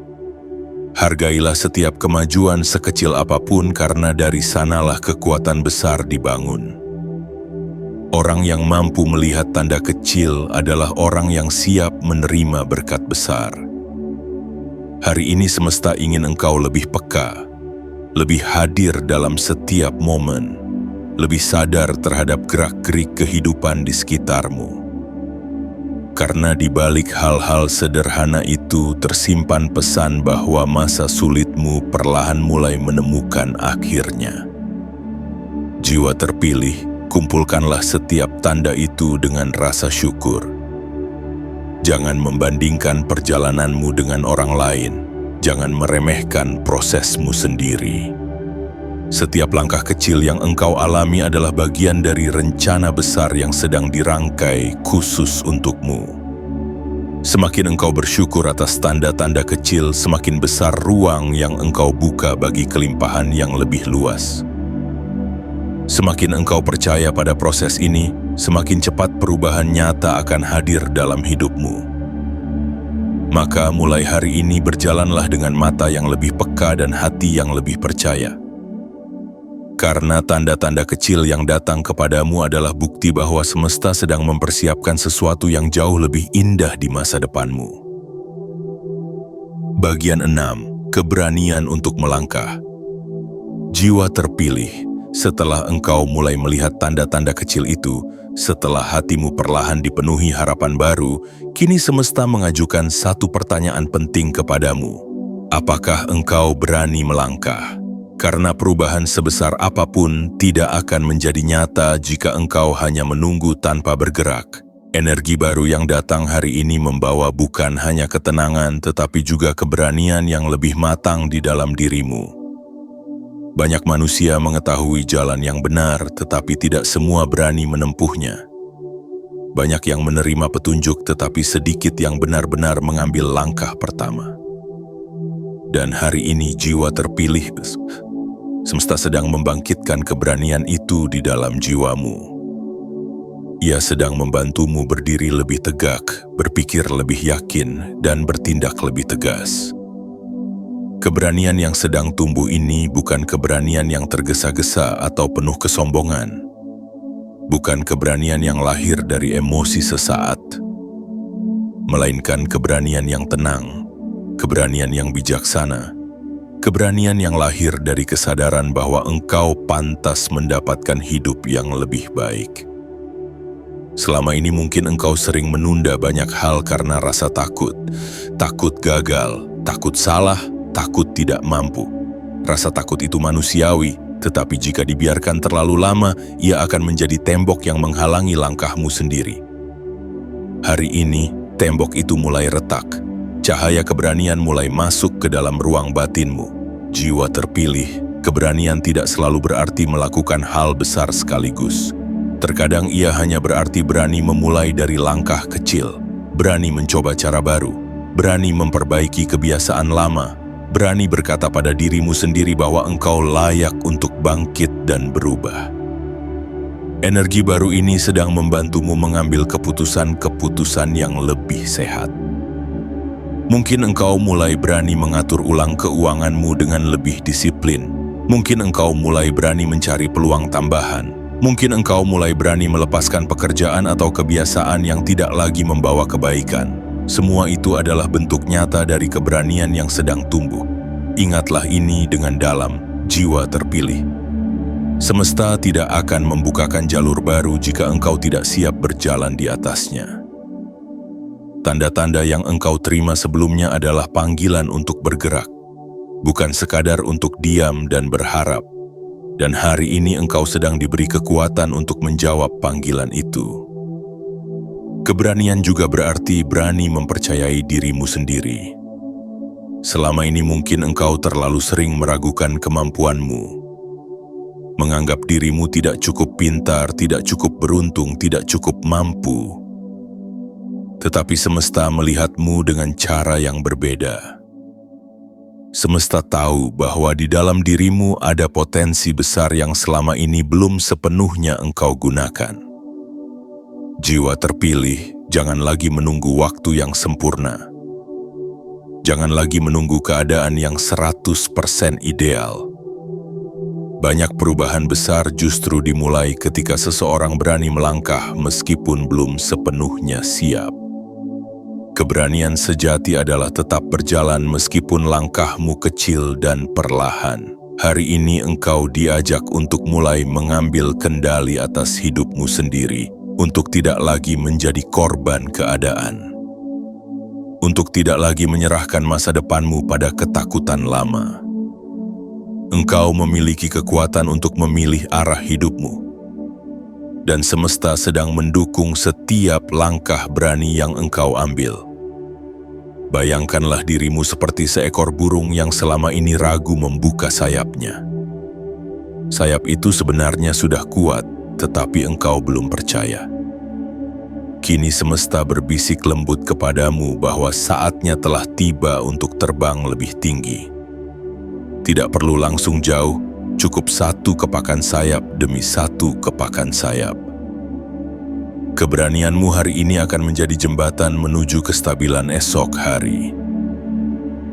Speaker 1: Hargailah setiap kemajuan sekecil apapun karena dari sanalah kekuatan besar dibangun. Orang yang mampu melihat tanda kecil adalah orang yang siap menerima berkat besar. Hari ini semesta ingin engkau lebih peka, lebih hadir dalam setiap momen, lebih sadar terhadap gerak-gerik kehidupan di sekitarmu. Karena di balik hal-hal sederhana itu tersimpan pesan bahwa masa sulitmu perlahan mulai menemukan akhirnya. Jiwa terpilih, kumpulkanlah setiap tanda itu dengan rasa syukur. Jangan membandingkan perjalananmu dengan orang lain. Jangan meremehkan prosesmu sendiri. Setiap langkah kecil yang engkau alami adalah bagian dari rencana besar yang sedang dirangkai khusus untukmu. Semakin engkau bersyukur atas tanda-tanda kecil, semakin besar ruang yang engkau buka bagi kelimpahan yang lebih luas. Semakin engkau percaya pada proses ini, semakin cepat perubahan nyata akan hadir dalam hidupmu. Maka mulai hari ini berjalanlah dengan mata yang lebih peka dan hati yang lebih percaya. Karena tanda-tanda kecil yang datang kepadamu adalah bukti bahwa semesta sedang mempersiapkan sesuatu yang jauh lebih indah di masa depanmu. Bagian 6. Keberanian untuk melangkah. Jiwa terpilih, setelah engkau mulai melihat tanda-tanda kecil itu, setelah hatimu perlahan dipenuhi harapan baru, kini semesta mengajukan satu pertanyaan penting kepadamu. Apakah engkau berani melangkah? Karena perubahan sebesar apapun tidak akan menjadi nyata jika engkau hanya menunggu tanpa bergerak. Energi baru yang datang hari ini membawa bukan hanya ketenangan tetapi juga keberanian yang lebih matang di dalam dirimu. Banyak manusia mengetahui jalan yang benar tetapi tidak semua berani menempuhnya. Banyak yang menerima petunjuk tetapi sedikit yang benar-benar mengambil langkah pertama. Dan hari ini jiwa terpilih, semesta sedang membangkitkan keberanian itu di dalam jiwamu. Ia sedang membantumu berdiri lebih tegak, berpikir lebih yakin, dan bertindak lebih tegas. Keberanian yang sedang tumbuh ini bukan keberanian yang tergesa-gesa atau penuh kesombongan. Bukan keberanian yang lahir dari emosi sesaat, melainkan keberanian yang tenang, keberanian yang bijaksana, keberanian yang lahir dari kesadaran bahwa engkau pantas mendapatkan hidup yang lebih baik. Selama ini mungkin engkau sering menunda banyak hal karena rasa takut. Takut gagal, takut salah, takut tidak mampu. Rasa takut itu manusiawi, tetapi jika dibiarkan terlalu lama, ia akan menjadi tembok yang menghalangi langkahmu sendiri. Hari ini, tembok itu mulai retak. Cahaya keberanian mulai masuk ke dalam ruang batinmu. Jiwa terpilih, keberanian tidak selalu berarti melakukan hal besar sekaligus. Terkadang ia hanya berarti berani memulai dari langkah kecil, berani mencoba cara baru, berani memperbaiki kebiasaan lama, berani berkata pada dirimu sendiri bahwa engkau layak untuk bangkit dan berubah. Energi baru ini sedang membantumu mengambil keputusan-keputusan yang lebih sehat. Mungkin engkau mulai berani mengatur ulang keuanganmu dengan lebih disiplin. Mungkin engkau mulai berani mencari peluang tambahan. Mungkin engkau mulai berani melepaskan pekerjaan atau kebiasaan yang tidak lagi membawa kebaikan. Semua itu adalah bentuk nyata dari keberanian yang sedang tumbuh. Ingatlah ini dengan dalam, jiwa terpilih. Semesta tidak akan membukakan jalur baru jika engkau tidak siap berjalan di atasnya. Tanda-tanda yang engkau terima sebelumnya adalah panggilan untuk bergerak, bukan sekadar untuk diam dan berharap. Dan hari ini engkau sedang diberi kekuatan untuk menjawab panggilan itu. Keberanian juga berarti berani mempercayai dirimu sendiri. Selama ini mungkin engkau terlalu sering meragukan kemampuanmu, menganggap dirimu tidak cukup pintar, tidak cukup beruntung, tidak cukup mampu. Tetapi semesta melihatmu dengan cara yang berbeda. Semesta tahu bahwa di dalam dirimu ada potensi besar yang selama ini belum sepenuhnya engkau gunakan. Jiwa terpilih, jangan lagi menunggu waktu yang sempurna. Jangan lagi menunggu keadaan yang 100% ideal. Banyak perubahan besar justru dimulai ketika seseorang berani melangkah meskipun belum sepenuhnya siap. Keberanian sejati adalah tetap berjalan meskipun langkahmu kecil dan perlahan. Hari ini engkau diajak untuk mulai mengambil kendali atas hidupmu sendiri, untuk tidak lagi menjadi korban keadaan. Untuk tidak lagi menyerahkan masa depanmu pada ketakutan lama. Engkau memiliki kekuatan untuk memilih arah hidupmu. Dan semesta sedang mendukung setiap langkah berani yang engkau ambil. Bayangkanlah dirimu seperti seekor burung yang selama ini ragu membuka sayapnya. Sayap itu sebenarnya sudah kuat, tetapi engkau belum percaya. Kini semesta berbisik lembut kepadamu bahwa saatnya telah tiba untuk terbang lebih tinggi. Tidak perlu langsung jauh, cukup satu kepakan sayap demi satu kepakan sayap. Keberanianmu hari ini akan menjadi jembatan menuju kestabilan esok hari.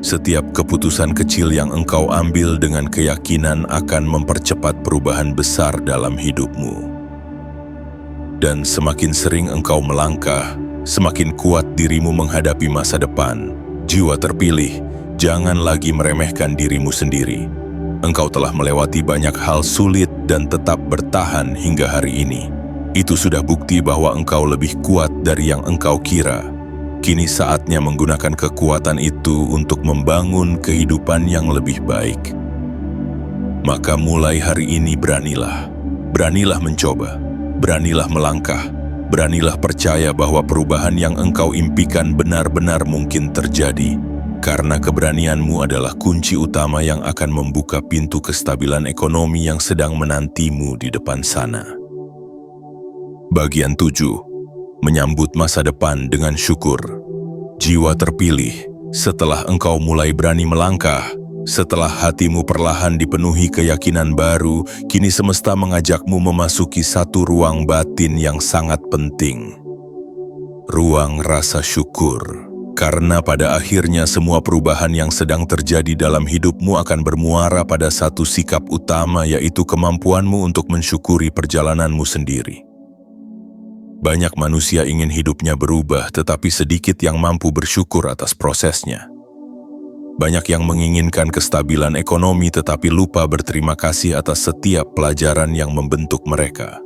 Speaker 1: Setiap keputusan kecil yang engkau ambil dengan keyakinan akan mempercepat perubahan besar dalam hidupmu. Dan semakin sering engkau melangkah, semakin kuat dirimu menghadapi masa depan. Jiwa terpilih, jangan lagi meremehkan dirimu sendiri. Engkau telah melewati banyak hal sulit dan tetap bertahan hingga hari ini. Itu sudah bukti bahwa engkau lebih kuat dari yang engkau kira. Kini saatnya menggunakan kekuatan itu untuk membangun kehidupan yang lebih baik. Maka mulai hari ini beranilah. Beranilah mencoba. Beranilah melangkah. Beranilah percaya bahwa perubahan yang engkau impikan benar-benar mungkin terjadi. Karena keberanianmu adalah kunci utama yang akan membuka pintu kestabilan ekonomi yang sedang menantimu di depan sana. Bagian 7. Menyambut masa depan dengan syukur. Jiwa terpilih, setelah engkau mulai berani melangkah, setelah hatimu perlahan dipenuhi keyakinan baru, kini semesta mengajakmu memasuki satu ruang batin yang sangat penting. Ruang rasa syukur. Karena pada akhirnya semua perubahan yang sedang terjadi dalam hidupmu akan bermuara pada satu sikap utama, yaitu kemampuanmu untuk mensyukuri perjalananmu sendiri. Banyak manusia ingin hidupnya berubah, tetapi sedikit yang mampu bersyukur atas prosesnya. Banyak yang menginginkan kestabilan ekonomi tetapi lupa berterima kasih atas setiap pelajaran yang membentuk mereka.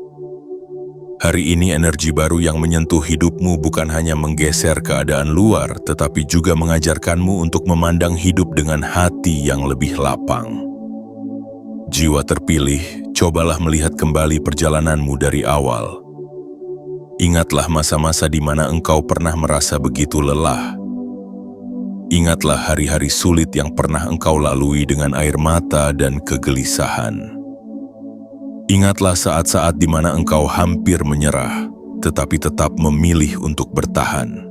Speaker 1: Hari ini energi baru yang menyentuh hidupmu bukan hanya menggeser keadaan luar, tetapi juga mengajarkanmu untuk memandang hidup dengan hati yang lebih lapang. Jiwa terpilih, cobalah melihat kembali perjalananmu dari awal. Ingatlah masa-masa di mana engkau pernah merasa begitu lelah. Ingatlah hari-hari sulit yang pernah engkau lalui dengan air mata dan kegelisahan. Ingatlah saat-saat di mana engkau hampir menyerah, tetapi tetap memilih untuk bertahan.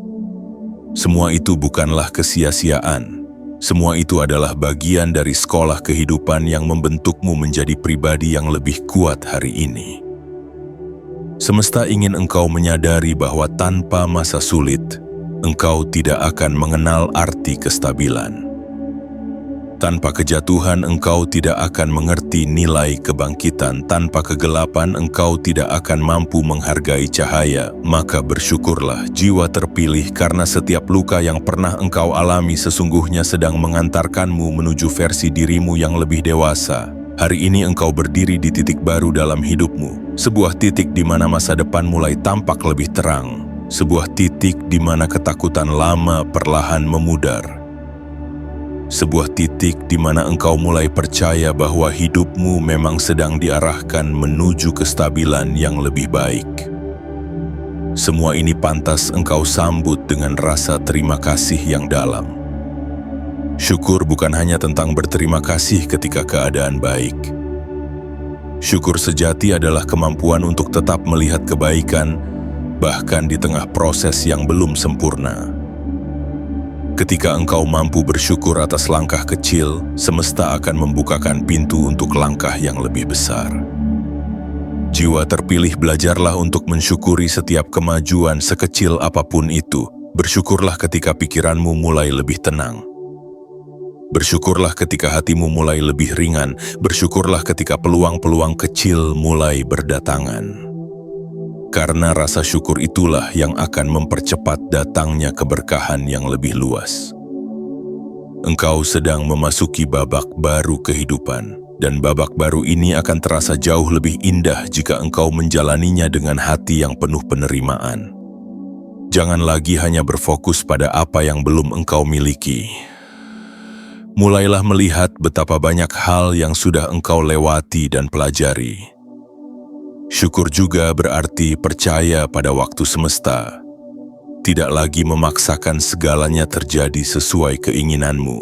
Speaker 1: Semua itu bukanlah kesia-siaan. Semua itu adalah bagian dari sekolah kehidupan yang membentukmu menjadi pribadi yang lebih kuat hari ini. Semesta ingin engkau menyadari bahwa tanpa masa sulit, engkau tidak akan mengenal arti kestabilan. Tanpa kejatuhan, engkau tidak akan mengerti nilai kebangkitan. Tanpa kegelapan, engkau tidak akan mampu menghargai cahaya. Maka bersyukurlah, jiwa terpilih, karena setiap luka yang pernah engkau alami sesungguhnya sedang mengantarkanmu menuju versi dirimu yang lebih dewasa. Hari ini engkau berdiri di titik baru dalam hidupmu. Sebuah titik di mana masa depan mulai tampak lebih terang. Sebuah titik di mana ketakutan lama perlahan memudar. Sebuah titik di mana engkau mulai percaya bahwa hidupmu memang sedang diarahkan menuju kestabilan yang lebih baik. Semua ini pantas engkau sambut dengan rasa terima kasih yang dalam. Syukur bukan hanya tentang berterima kasih ketika keadaan baik. Syukur sejati adalah kemampuan untuk tetap melihat kebaikan, bahkan di tengah proses yang belum sempurna. Ketika engkau mampu bersyukur atas langkah kecil, semesta akan membukakan pintu untuk langkah yang lebih besar. Jiwa terpilih, belajarlah untuk mensyukuri setiap kemajuan sekecil apapun itu. Bersyukurlah ketika pikiranmu mulai lebih tenang. Bersyukurlah ketika hatimu mulai lebih ringan. Bersyukurlah ketika peluang-peluang kecil mulai berdatangan. Karena rasa syukur itulah yang akan mempercepat datangnya keberkahan yang lebih luas. Engkau sedang memasuki babak baru kehidupan, dan babak baru ini akan terasa jauh lebih indah jika engkau menjalaninya dengan hati yang penuh penerimaan. Jangan lagi hanya berfokus pada apa yang belum engkau miliki. Mulailah melihat betapa banyak hal yang sudah engkau lewati dan pelajari. Syukur juga berarti percaya pada waktu semesta. Tidak lagi memaksakan segalanya terjadi sesuai keinginanmu.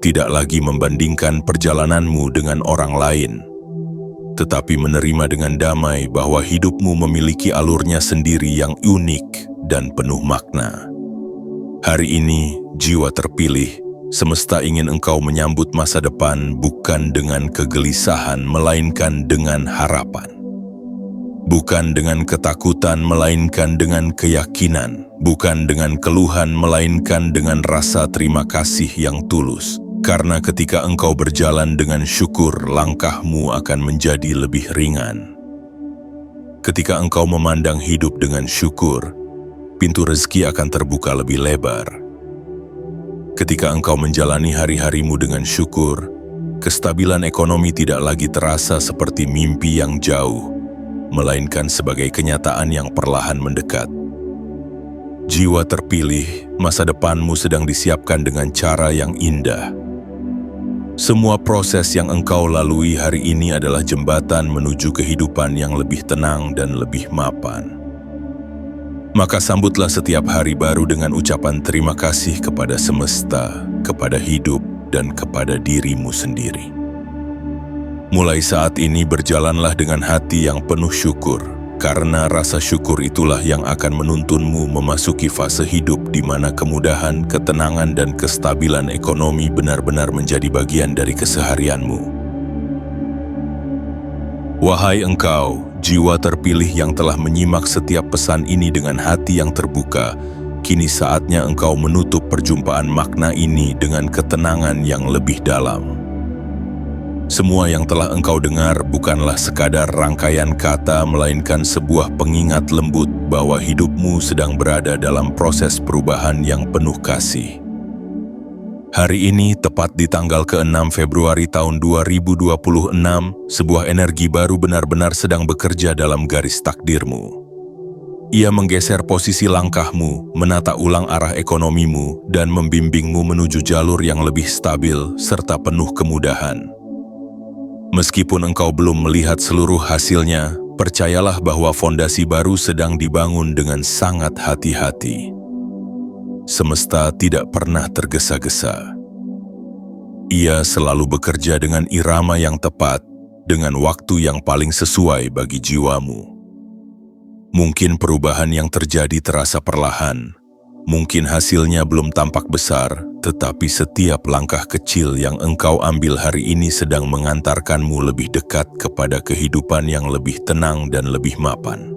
Speaker 1: Tidak lagi membandingkan perjalananmu dengan orang lain, tetapi menerima dengan damai bahwa hidupmu memiliki alurnya sendiri yang unik dan penuh makna. Hari ini, jiwa terpilih, semesta ingin engkau menyambut masa depan bukan dengan kegelisahan, melainkan dengan harapan. Bukan dengan ketakutan, melainkan dengan keyakinan. Bukan dengan keluhan, melainkan dengan rasa terima kasih yang tulus. Karena ketika engkau berjalan dengan syukur, langkahmu akan menjadi lebih ringan. Ketika engkau memandang hidup dengan syukur, pintu rezeki akan terbuka lebih lebar. Ketika engkau menjalani hari-harimu dengan syukur, kestabilan ekonomi tidak lagi terasa seperti mimpi yang jauh, melainkan sebagai kenyataan yang perlahan mendekat. Jiwa terpilih, masa depanmu sedang disiapkan dengan cara yang indah. Semua proses yang engkau lalui hari ini adalah jembatan menuju kehidupan yang lebih tenang dan lebih mapan. Maka sambutlah setiap hari baru dengan ucapan terima kasih kepada semesta, kepada hidup, dan kepada dirimu sendiri. Mulai saat ini berjalanlah dengan hati yang penuh syukur, karena rasa syukur itulah yang akan menuntunmu memasuki fase hidup di mana kemudahan, ketenangan, dan kestabilan ekonomi benar-benar menjadi bagian dari keseharianmu. Wahai engkau, jiwa terpilih yang telah menyimak setiap pesan ini dengan hati yang terbuka, kini saatnya engkau menutup perjumpaan makna ini dengan ketenangan yang lebih dalam. Semua yang telah engkau dengar bukanlah sekadar rangkaian kata, melainkan sebuah pengingat lembut bahwa hidupmu sedang berada dalam proses perubahan yang penuh kasih. Hari ini, tepat di tanggal ke-6 Februari tahun 2026, sebuah energi baru benar-benar sedang bekerja dalam garis takdirmu. Ia menggeser posisi langkahmu, menata ulang arah ekonomimu, dan membimbingmu menuju jalur yang lebih stabil serta penuh kemudahan. Meskipun engkau belum melihat seluruh hasilnya, percayalah bahwa fondasi baru sedang dibangun dengan sangat hati-hati. Semesta tidak pernah tergesa-gesa. Ia selalu bekerja dengan irama yang tepat, dengan waktu yang paling sesuai bagi jiwamu. Mungkin perubahan yang terjadi terasa perlahan, mungkin hasilnya belum tampak besar, tetapi setiap langkah kecil yang engkau ambil hari ini sedang mengantarkanmu lebih dekat kepada kehidupan yang lebih tenang dan lebih mapan.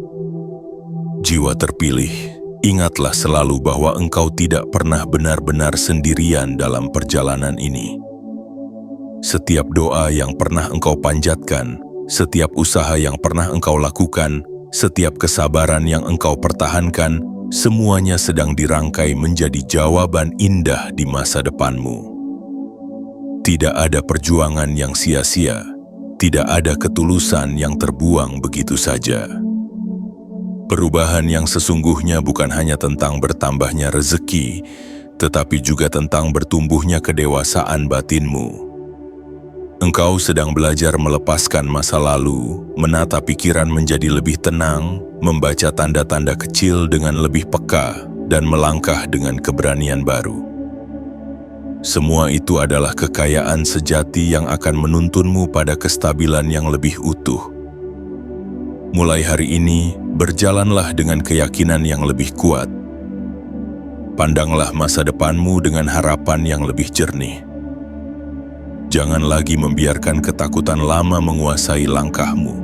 Speaker 1: Jiwa terpilih, ingatlah selalu bahwa engkau tidak pernah benar-benar sendirian dalam perjalanan ini. Setiap doa yang pernah engkau panjatkan, setiap usaha yang pernah engkau lakukan, setiap kesabaran yang engkau pertahankan, semuanya sedang dirangkai menjadi jawaban indah di masa depanmu. Tidak ada perjuangan yang sia-sia, tidak ada ketulusan yang terbuang begitu saja. Perubahan yang sesungguhnya bukan hanya tentang bertambahnya rezeki, tetapi juga tentang bertumbuhnya kedewasaan batinmu. Engkau sedang belajar melepaskan masa lalu, menata pikiran menjadi lebih tenang, membaca tanda-tanda kecil dengan lebih peka, dan melangkah dengan keberanian baru. Semua itu adalah kekayaan sejati yang akan menuntunmu pada kestabilan yang lebih utuh. Mulai hari ini, berjalanlah dengan keyakinan yang lebih kuat. Pandanglah masa depanmu dengan harapan yang lebih jernih. Jangan lagi membiarkan ketakutan lama menguasai langkahmu.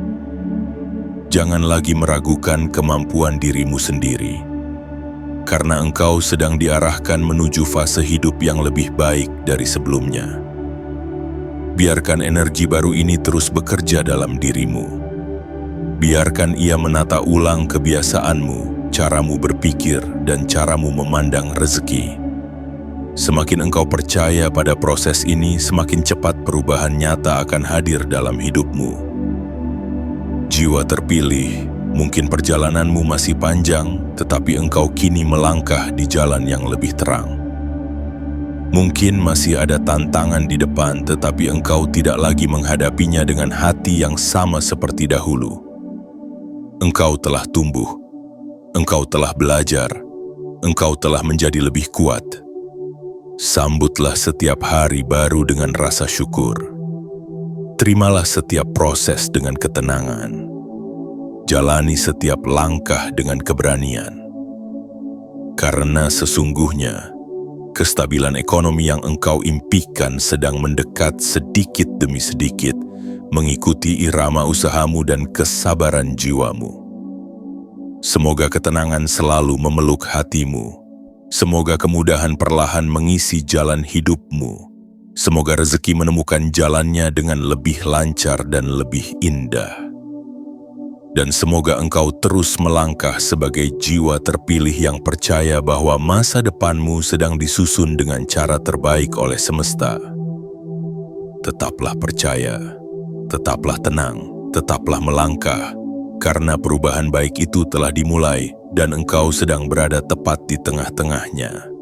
Speaker 1: Jangan lagi meragukan kemampuan dirimu sendiri. Karena engkau sedang diarahkan menuju fase hidup yang lebih baik dari sebelumnya. Biarkan energi baru ini terus bekerja dalam dirimu. Biarkan ia menata ulang kebiasaanmu, caramu berpikir, dan caramu memandang rezeki. Semakin engkau percaya pada proses ini, semakin cepat perubahan nyata akan hadir dalam hidupmu. Jiwa terpilih, mungkin perjalananmu masih panjang, tetapi engkau kini melangkah di jalan yang lebih terang. Mungkin masih ada tantangan di depan, tetapi engkau tidak lagi menghadapinya dengan hati yang sama seperti dahulu. Engkau telah tumbuh, engkau telah belajar, engkau telah menjadi lebih kuat. Sambutlah setiap hari baru dengan rasa syukur. Terimalah setiap proses dengan ketenangan. Jalani setiap langkah dengan keberanian. Karena sesungguhnya, kestabilan ekonomi yang engkau impikan sedang mendekat sedikit demi sedikit, mengikuti irama usahamu dan kesabaran jiwamu. Semoga ketenangan selalu memeluk hatimu. Semoga kemudahan perlahan mengisi jalan hidupmu. Semoga rezeki menemukan jalannya dengan lebih lancar dan lebih indah. Dan semoga engkau terus melangkah sebagai jiwa terpilih yang percaya bahwa masa depanmu sedang disusun dengan cara terbaik oleh semesta. Tetaplah percaya, tetaplah tenang, tetaplah melangkah, karena perubahan baik itu telah dimulai dan engkau sedang berada tepat di tengah-tengahnya.